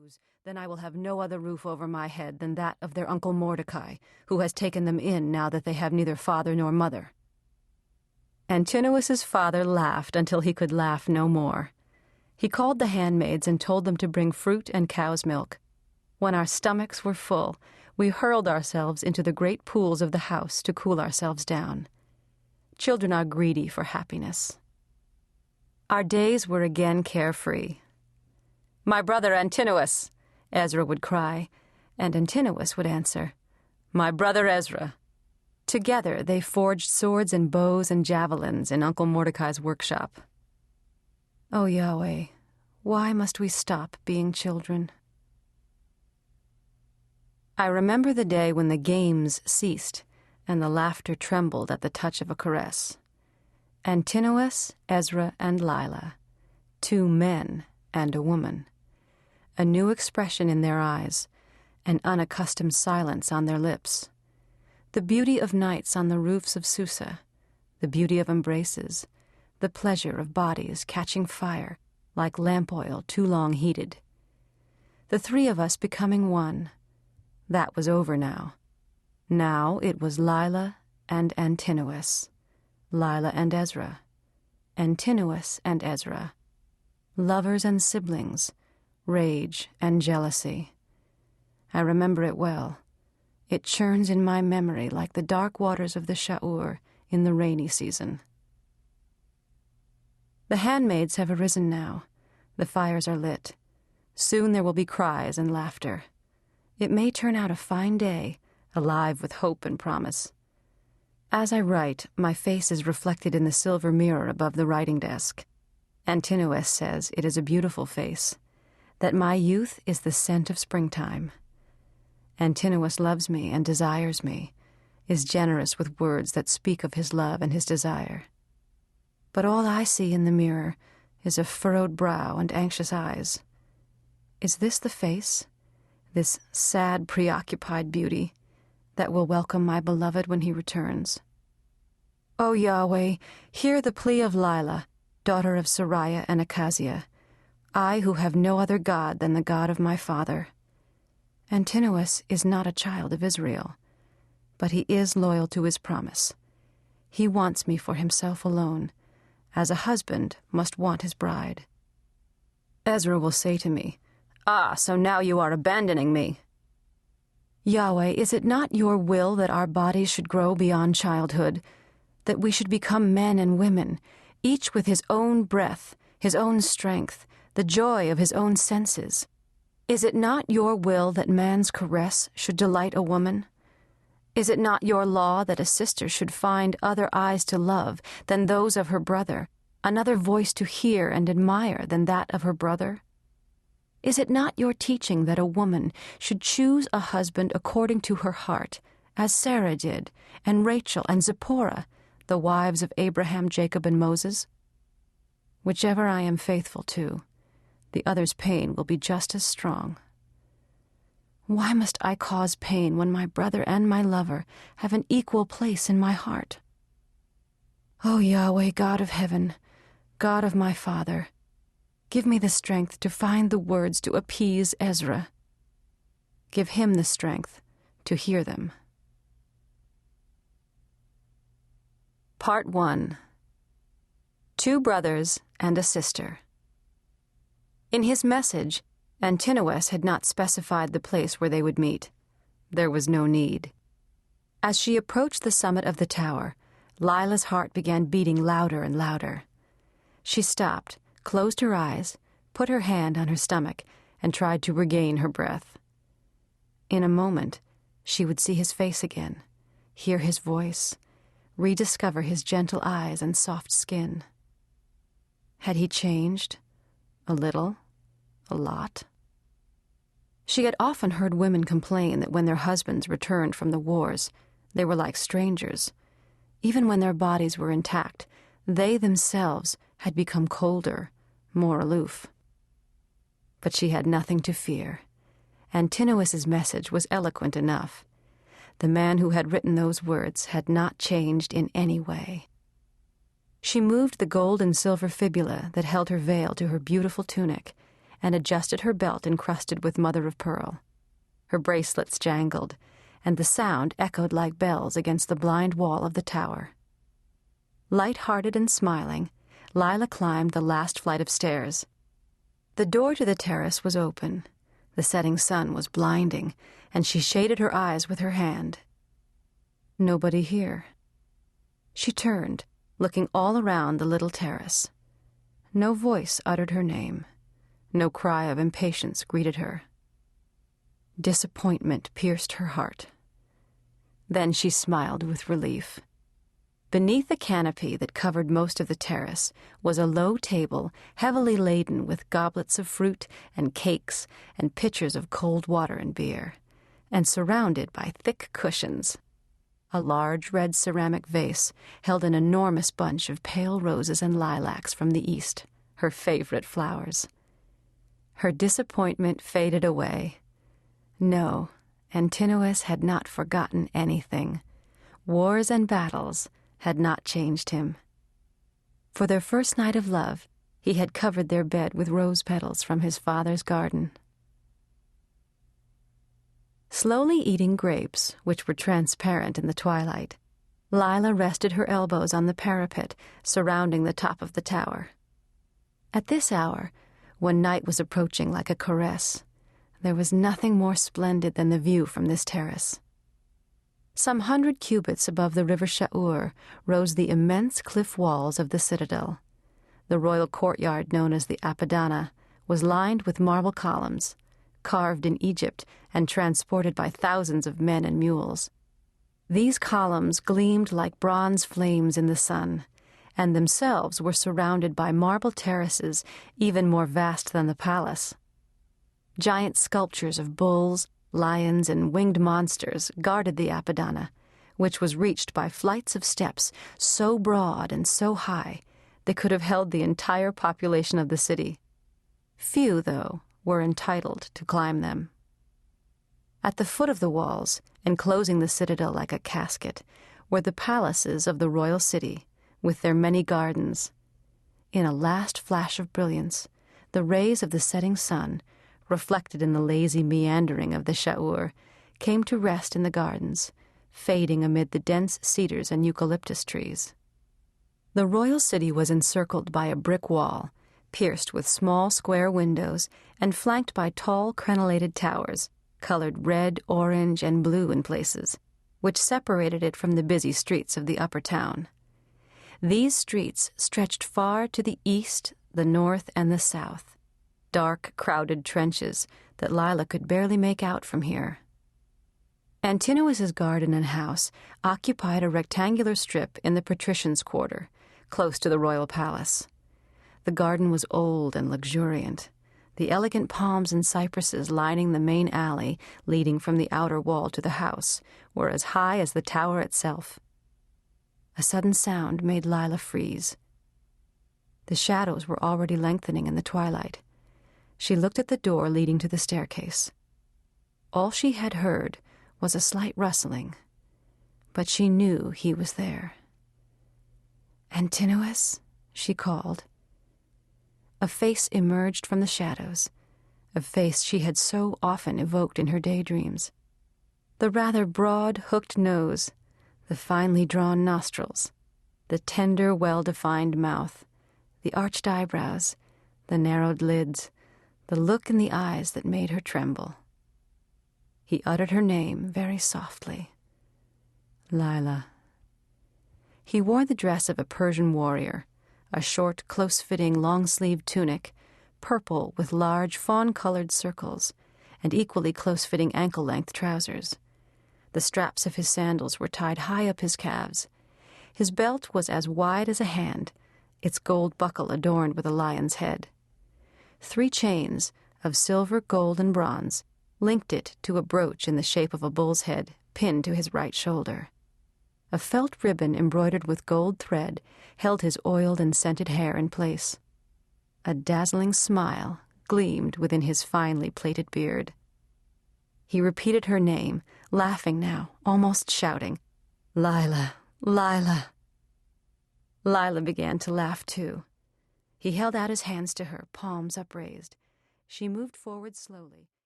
Jews, then I will have no other roof over my head than that of their uncle Mordecai, who has taken them in now that they have neither father nor mother." Antinous's father laughed until he could laugh no more. He called the handmaids and told them to bring fruit and cow's milk. When our stomachs were full, we hurled ourselves into the great pools of the house to cool ourselves down. Children are greedy for happiness. Our days were again carefree. "My brother Antinoes," Ezra would cry, and Antinoes would answer, "My brother Ezra." Together they forged swords and bows and javelins in Uncle Mordecai's workshop. Oh Yahweh, why must we stop being children? I remember the day when the games ceased and the laughter trembled at the touch of a caress. Antinoes, Ezra, and Lilah, 2 men and a woman. A new expression in their eyes, an unaccustomed silence on their lips. The beauty of nights on the roofs of Susa, the beauty of embraces, the pleasure of bodies catching fire like lamp oil too long heated. The 3 of us becoming one. That was over now. Now it was Lilah and Antinoes, Lilah and Ezra, Antinoes and Ezra, lovers and siblings, rage and jealousy. I remember it well. It churns in my memory like the dark waters of the Sha'ur in the rainy season. The handmaids have arisen now. The fires are lit. Soon there will be cries and laughter. It may turn out a fine day, alive with hope and promise. As I write, my face is reflected in the silver mirror above the writing desk. Antinoes says it is a beautiful face, that my youth is the scent of springtime. Antinoes loves me and desires me, is generous with words that speak of his love and his desire. But all I see in the mirror is a furrowed brow and anxious eyes. Is this the face, this sad, preoccupied beauty, that will welcome my beloved when he returns? O Yahweh, hear the plea of Lilah, daughter of Sariah and Achaziah, I who have no other God than the God of my father. Antinoes is not a child of Israel, but he is loyal to his promise. He wants me for himself alone, as a husband must want his bride. Ezra will say to me, "Ah, so now you are abandoning me." Yahweh, is it not your will that our bodies should grow beyond childhood, that we should become men and women, each with his own breath, his own strength, the joy of his own senses? Is it not your will that man's caress should delight a woman? Is it not your law that a sister should find other eyes to love than those of her brother, another voice to hear and admire than that of her brother? Is it not your teaching that a woman should choose a husband according to her heart, as Sarah did, and Rachel and Zipporah, the wives of Abraham, Jacob, and Moses? Whichever I am faithful to, the other's pain will be just as strong. Why must I cause pain when my brother and my lover have an equal place in my heart? O Yahweh, God of heaven, God of my father, give me the strength to find the words to appease Ezra. Give him the strength to hear them. Part 1. 2 brothers and a sister. In his message, Antinoes had not specified the place where they would meet. There was no need. As she approached the summit of the tower, Lilah's heart began beating louder and louder. She stopped, closed her eyes, put her hand on her stomach, and tried to regain her breath. In a moment, she would see his face again, hear his voice, rediscover his gentle eyes and soft skin. Had he changed? A little? A lot? She had often heard women complain that when their husbands returned from the wars, they were like strangers. Even when their bodies were intact, they themselves had become colder, more aloof. But she had nothing to fear. Antinous's message was eloquent enough. The man who had written those words had not changed in any way. She moved the gold and silver fibula that held her veil to her beautiful tunic, and adjusted her belt encrusted with mother of pearl. Her bracelets jangled, and the sound echoed like bells against the blind wall of the tower. Light-hearted and smiling, Lilah climbed the last flight of stairs. The door to the terrace was open. The setting sun was blinding, and she shaded her eyes with her hand. Nobody here. She turned, looking all around the little terrace. No voice uttered her name. No cry of impatience greeted her. Disappointment pierced her heart. Then she smiled with relief. Beneath the canopy that covered most of the terrace was a low table heavily laden with goblets of fruit and cakes and pitchers of cold water and beer, and surrounded by thick cushions. A large red ceramic vase held an enormous bunch of pale roses and lilacs from the east, her favorite flowers. Her disappointment faded away. No, Antinoes had not forgotten anything. Wars and battles had not changed him. For their first night of love, he had covered their bed with rose petals from his father's garden. Slowly eating grapes, which were transparent in the twilight, Lilah rested her elbows on the parapet surrounding the top of the tower. At this hour, when night was approaching like a caress, there was nothing more splendid than the view from this terrace. Some 100 cubits above the river Sha'ur rose the immense cliff walls of the citadel. The royal courtyard, known as the Apadana, was lined with marble columns, carved in Egypt and transported by thousands of men and mules. These columns gleamed like bronze flames in the sun, and themselves were surrounded by marble terraces even more vast than the palace. Giant sculptures of bulls, lions, and winged monsters guarded the Apadana, which was reached by flights of steps so broad and so high they could have held the entire population of the city. Few, though, were entitled to climb them. At the foot of the walls, enclosing the citadel like a casket, were the palaces of the royal city, with their many gardens. In a last flash of brilliance, the rays of the setting sun, reflected in the lazy meandering of the Sha'ur, came to rest in the gardens, fading amid the dense cedars and eucalyptus trees. The royal city was encircled by a brick wall, pierced with small square windows and flanked by tall crenellated towers, colored red, orange, and blue in places, which separated it from the busy streets of the upper town. These streets stretched far to the east, the north, and the south, dark, crowded trenches that Lilah could barely make out from here. Antinoes' garden and house occupied a rectangular strip in the patricians' quarter, close to the royal palace. The garden was old and luxuriant. The elegant palms and cypresses lining the main alley leading from the outer wall to the house were as high as the tower itself. A sudden sound made Lilah freeze. The shadows were already lengthening in the twilight. She looked at the door leading to the staircase. All she had heard was a slight rustling, but she knew he was there. "Antinoes?" she called. A face emerged from the shadows, a face she had so often evoked in her daydreams. The rather broad, hooked nose, the finely drawn nostrils, the tender, well-defined mouth, the arched eyebrows, the narrowed lids, the look in the eyes that made her tremble. He uttered her name very softly. Lilah. He wore the dress of a Persian warrior, a short, close-fitting, long-sleeved tunic, purple with large fawn-colored circles, and equally close-fitting ankle-length trousers. The straps of his sandals were tied high up his calves. His belt was as wide as a hand, its gold buckle adorned with a lion's head. 3 chains of silver, gold, and bronze linked it to a brooch in the shape of a bull's head pinned to his right shoulder. A felt ribbon embroidered with gold thread held his oiled and scented hair in place. A dazzling smile gleamed within his finely plaited beard. He repeated her name, laughing now, almost shouting, "Lilah, Lilah." Lilah began to laugh too. He held out his hands to her, palms upraised. She moved forward slowly,